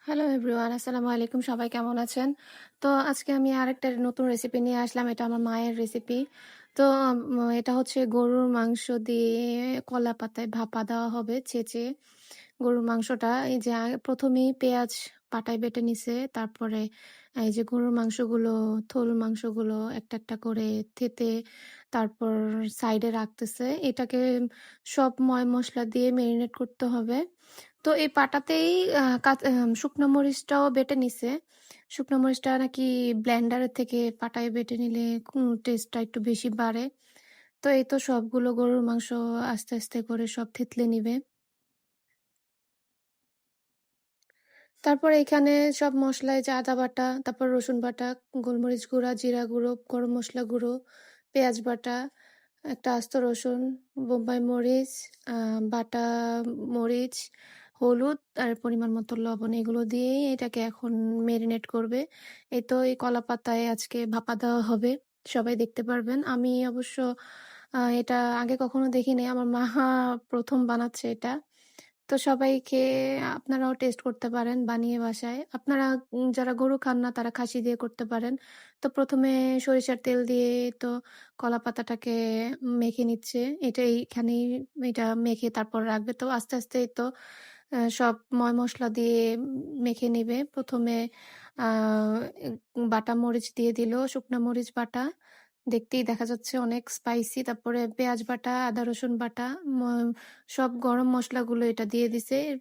Hello everyone, আসসালামু আলাইকুম। সবাই কেমন আছেন? তো আজকে আমি আরেকটা নতুন রেসিপি নিয়ে আসলাম। এটা আমার মায়ের রেসিপি। তো এটা হচ্ছে গরুর মাংস দিয়ে কলা পাতায় ভাপা দেওয়া হবে ছেঁচে। গরুর মাংসটা এই যে প্রথমেই পেঁয়াজ পাটায় বেটে নিছে। তারপরে এই যে গরুর মাংসগুলো, থোল মাংসগুলো একটা একটা করে থেতে তারপর সাইডে রাখতেছে। এটাকে সব মশলা দিয়ে মেরিনেট করতে হবে। তো এই পাটাতেই শুকনো মরিচটাও বেটে নিছে। শুকনো মরিচটা নাকি ব্লেন্ডারের থেকে পাটায় বেটে নিলে টেস্টটা একটু বেশি বাড়ে। তো এই তো সবগুলো গরুর মাংস আস্তে আস্তে করে সব থেতলে নিবে। তারপর এখানে সব মসলা এই যে আদা বাটা, তারপর রসুন বাটা, গোলমরিচ গুঁড়া, জিরা গুঁড়ো, গরম মসলা গুঁড়ো, পেঁয়াজ বাটা, একটা আস্ত রসুন, বোম্বাই মরিচ, বাটা মরিচ, হলুদ আর পরিমাণ মতো লবণ এগুলো দিয়েই এটাকে এখন মেরিনেট করবে। এই তো এই কলা পাতায় আজকে ভাপা দেওয়া হবে। সবাই দেখতে পারবেন। আমি অবশ্য এটা আগে কখনো দেখিনি। আমার মা প্রথম বানাচ্ছে এটা। তো সবাই খেয়ে আপনারাও টেস্ট করতে পারেন বানিয়ে বাসায়। আপনারা যারা গরু খান না তারা খাসি দিয়ে করতে পারেন। তো ১ম এ সরিষার তেল দিয়ে তো কলা পাতাটাকে মেখে নিচ্ছে। এটা এইখানেই এটা মেখে তারপর রাখবে। তো আস্তে, আস্তে এই তো সব মসলা দিয়ে মেখে নিবে। ১ম এ আ বাটা মরিচ দিয়ে দিল, শুকনা মরিচ বাটা। দেখতেই দেখা যাচ্ছে অনেক স্পাইসি। তারপরে পেঁয়াজ বাটা, আদা রসুন বাটা, ম সব গরম মসলাগুলো এটা দিয়ে দিছে। এর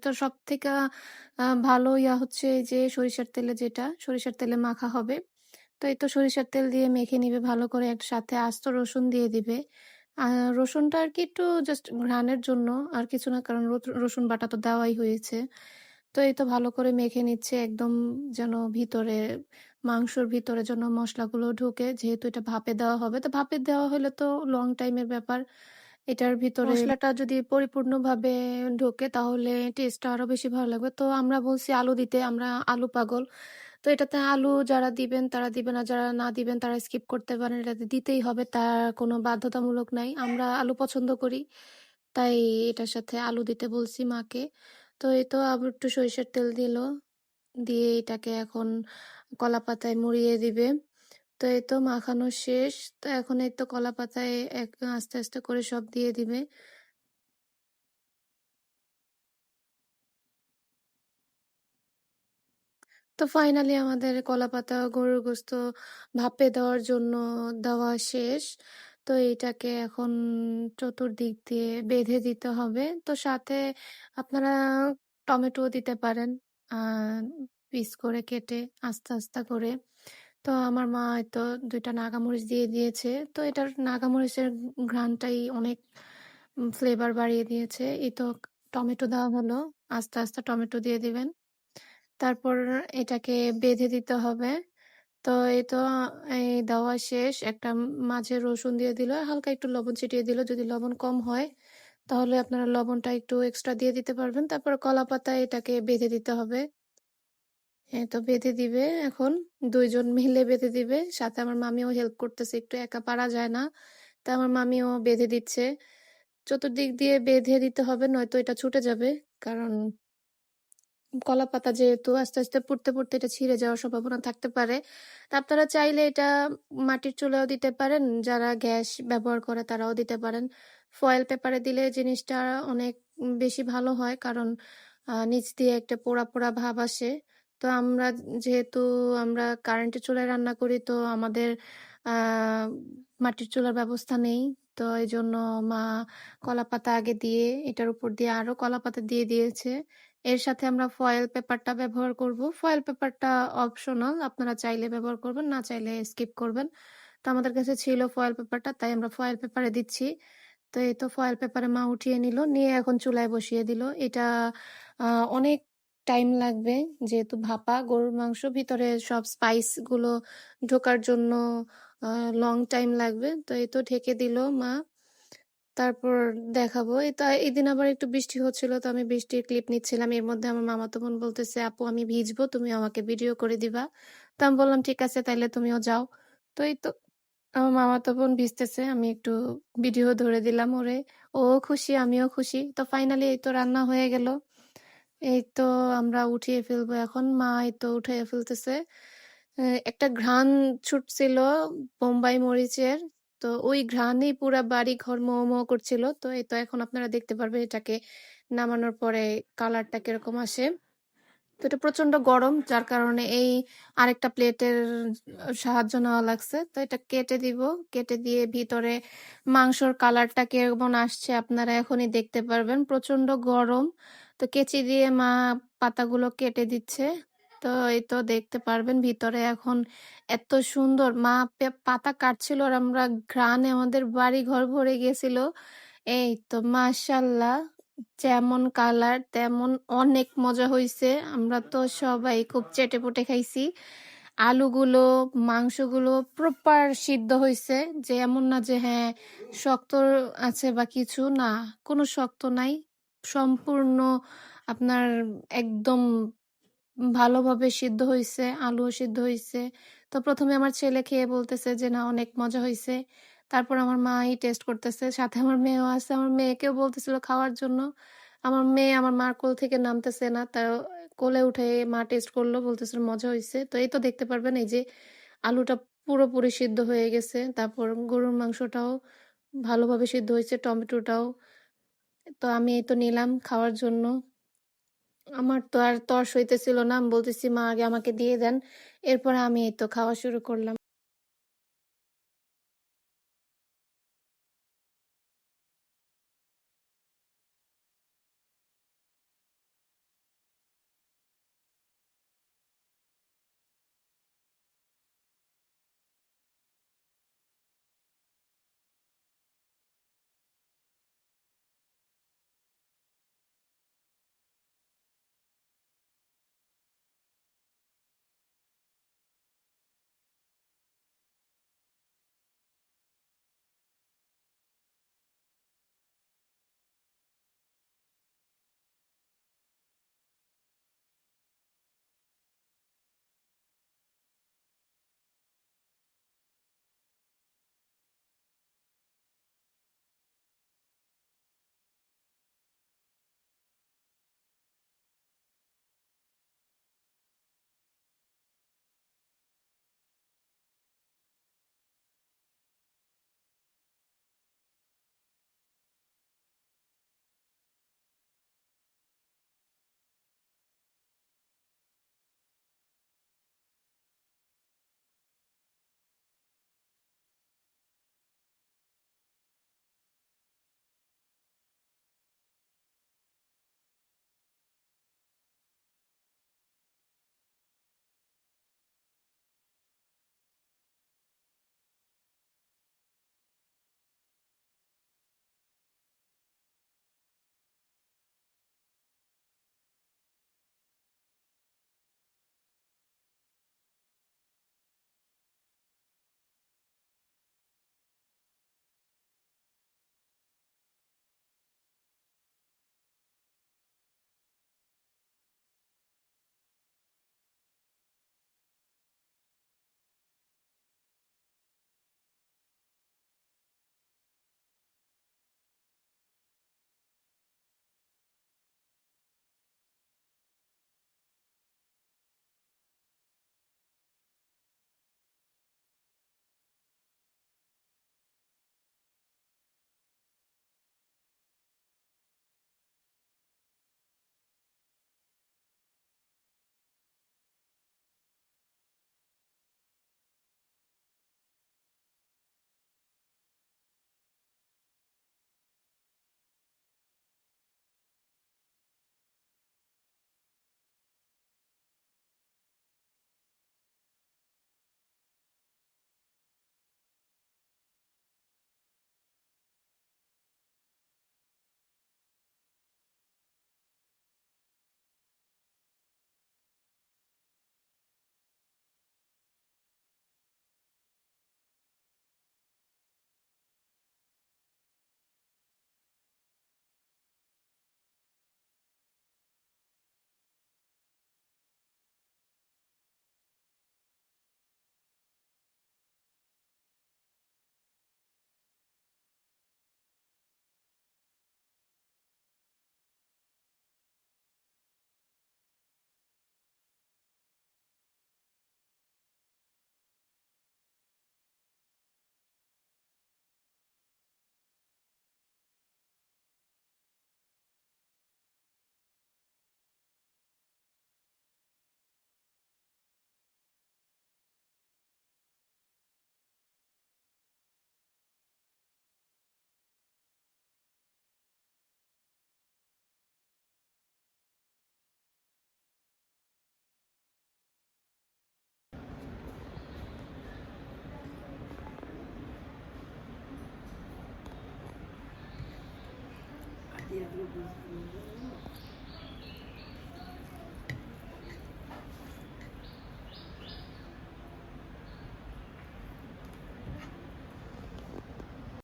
তো সবথেকে ভালো হচ্ছে এই যে সরিষার তেলে সরিষার তেলে মাখা হবে। তো এই তো সরিষার তেল দিয়ে মেখে নিবে ভালো করে। সাথে আস্ত রসুন দিয়ে দিবে। আ রসুনটা আরকি একটু জাস্ট ঘ্রাণের জন্য, আর কিছু না। কারণ রসুন বাটা তো দেওয়াই হয়েছে। তো এই তো ভালো করে মেখে নিচ্ছে একদম, যেন ভিতরে মাংসর ভিতরে যেন মসলাগুলো ঢুকে। যেহেতু এটা ভাপে দেওয়া হবে। তো ভাপে দেওয়া হলে তো লং টাইমের ব্যাপার। এটার ভিতরে মসলাটা যদি পরিপূর্ণভাবে ঢোকে তাহলে টেস্টটা আরো বেশি ভালো লাগবে। তো আমরা বলছি আলু দিতে, আমরা আলু পাগল। তো এটাতে আলু যারা দিবেন তারা দিবেন, আর যারা না দিবেন তারা স্কিপ করতে পারেন। এটাতে দিতেই হবে, তার কোনো বাধ্যতামূলক নাই। আমরা আলু পছন্দ করি, তাই এটার সাথে আলু দিতে বলছি মাকে। তো এই তো আবার একটু সরিষার তেল দিল। দিয়ে এটাকে এখন কলাপাতায় মুড়িয়ে দিবে। তো এই তো মাখানো শেষ। তো এখন এই তো কলাপাতায় আস্তে, আস্তে করে সব দিয়ে দিবে। তো ফাইনালি আমাদের কলাপাতা গরুর গোশত ভাপে দেওয়ার জন্য দেওয়া শেষ। তো এইটাকে এখন চতুর্দিক দিয়ে বেঁধে দিতে হবে। তো সাথে আপনারা টমেটোও দিতে পারেন। আ পিস করে কেটে আস্তা, আস্তা করে। তো আমার মা হয়তো ২ টা নাগামরিচ দিয়ে দিয়েছে। তো এটার নাগামরিচের ঘ্রাণটাই অনেক ফ্লেভার বাড়িয়ে দিয়েছে। এই তো টমেটো দেওয়া হলো। আস্তা, আস্তা টমেটো দিয়ে দিবেন। তারপর এটাকে বেঁধে দিতে হবে। তো এই তো এই দেওয়া শেষ। একটা মাঝে রসুন দিয়ে দিল। হালকা একটু লবণ ছিটিয়ে দিল। যদি লবণ কম হয় তাহলে আপনারা লবণটা একটু এক্সট্রা দিয়ে দিতে পারবেন। তারপর কলাপাতায় এটাকে বেঁধে দিতে হবে। হ্যাঁ, তো বেঁধে দিবে এখন। ২ জন মিলে বেঁধে দিবে। সাথে আমার মামিও হেল্প করতেছে একটু, একা পারা যায় না। তো আমার মামিও বেঁধে দিচ্ছে। চতুর্দিক দিয়ে বেঁধে দিতে হবে, নয়তো এটা ছুটে যাবে। কারণ কলাপাতা যেহেতু আস্তে, আস্তে পুড়তে, পুড়তে এটা ছিঁড়ে যাওয়ার সম্ভাবনা থাকতে পারে। তা আপনারা চাইলে এটা মাটির চুলায়ও দিতে পারেন। যারা গ্যাস ব্যবহার করে তারাও দিতে পারেন। ফয়েল পেপারে দিলে জিনিসটা অনেক বেশি ভালো হয়। কারণ নিচ দিয়ে একটা পোড়া, পোড়া ভাব আসে। তো যেহেতু আমরা কারেন্টের চুলায় রান্না করি, তো আমাদের আ মাটির চুলার ব্যবস্থা নেই। তো এজন্য মা কলাপাতা আগে দিয়ে এটার উপর দিয়ে আরো কলাপাতা দিয়ে দিয়েছে। এর সাথে আমরা ফয়েল পেপারটা ব্যবহার করব। ফয়েল পেপারটা অপশনাল। আপনারা চাইলে ব্যবহার করবেন, না চাইলে স্কিপ করবেন। তো আমাদের কাছে ছিল ফয়েল পেপারটা, তাই আমরা ফয়েল পেপারে দিচ্ছি। তো এই তো ফয়েল পেপারে মা উঠিয়ে নিল। নিয়ে এখন চুলায় বসিয়ে দিল। এটা আ অনেক টাইম লাগবে। যেহেতু ভাপা গরুর মাংস, ভিতরে সব স্পাইস গুলো ঢোকার জন্য আ লং টাইম লাগবে। তো এই তো ঢেকে দিল মা। তারপর দেখাবো। এদিন আবার একটু বৃষ্টি হচ্ছিল, তো আমি বৃষ্টির ক্লিপ নিচ্ছিলাম। এর মধ্যে আমার মামাতো বোন বলতেছে, "আপু আমি ভিজবো, তুমি আমাকে ভিডিও করে দিবা।" তো আমি বললাম, "ঠিক আছে তাইলে তুমিও যাও।" তো এই তো আমার মামাতো বোন ভিজতেছে, আমি একটু ভিডিও ধরে দিলাম ওরে। ও খুশি, আমিও খুশি। তো ফাইনালি এই তো রান্না হয়ে গেল। এই তো আমরা উঠিয়ে ফেলবো এখন। মা এই তো উঠাইয়া ফেলতেছে। একটা ঘ্রাণ ছুটছিল বোম্বাই মরিচের। তো ওই ঘ্রাণেই পুরা বাড়িঘর মো, মো করছিল। তো এই তো এখন আপনারা দেখতে পারবেন এটাকে নামানোর পরে কালারটা কিরকম আসে। তো এটা প্রচন্ড গরম যার কারণে এই আরেকটা প্লেটের সাহায্য নেওয়া লাগছে। তো এটা কেটে দিব। কেটে দিয়ে ভিতরে মাংসর কালারটা কেমন আসছে আপনারা এখনই দেখতে পারবেন। প্রচন্ড গরম। তো কেচি দিয়ে মা পাতাগুলো কেটে দিচ্ছে। তো এই তো দেখতে পারবেন ভিতরে এখন এত সুন্দর মা পাতা কাটছিল আর আমরা ঘ্রাণে আমাদের বাড়িঘর ভরে গিয়েছিল। এই তো মাশাআল্লাহ যেমন কালার তেমন অনেক মজা হইছে। আমরা তো সবাই খুব চেটেপুটে খাইছি। আলুগুলো, মাংসগুলো প্রপার সিদ্ধ হইছে। যে এমন না যে হ্যাঁ, শক্ত আছে বা কিছু না, কোনো শক্ত নাই। সম্পূর্ণ আপনার একদম ভালোভাবে সিদ্ধ হইছে, আলুও সিদ্ধ হইছে। তো ১ম এ আমার ছেলে খেয়ে বলতেছে যে, "না অনেক মজা হইছে।" তারপর আমার মাই টেস্ট করতেছে। সাথে আমার মেয়েও আছে। আমার মেয়েকেও বলতেছিল খাওয়ার জন্য। আমার মেয়ে আমার মার কোল থেকে নামতেছে না। তাও কোলে উঠে মা টেস্ট করলো, বলতেছিল মজা হইছে। তো এই তো দেখতে পারবেন এই যে আলুটা পুরোপুরি সিদ্ধ হয়ে গেছে। তারপর গরুর মাংসটাও ভালোভাবে সিদ্ধ হয়েছে, টমেটোটাও। তো আমি এই তো নিলাম খাওয়ার জন্য। আমার তো আর তর সইতেছিল না। আমি বলতেছি, "মা আগে আমাকে দিয়ে দেন।" এরপরে আমি এই তো খাওয়া শুরু করলাম।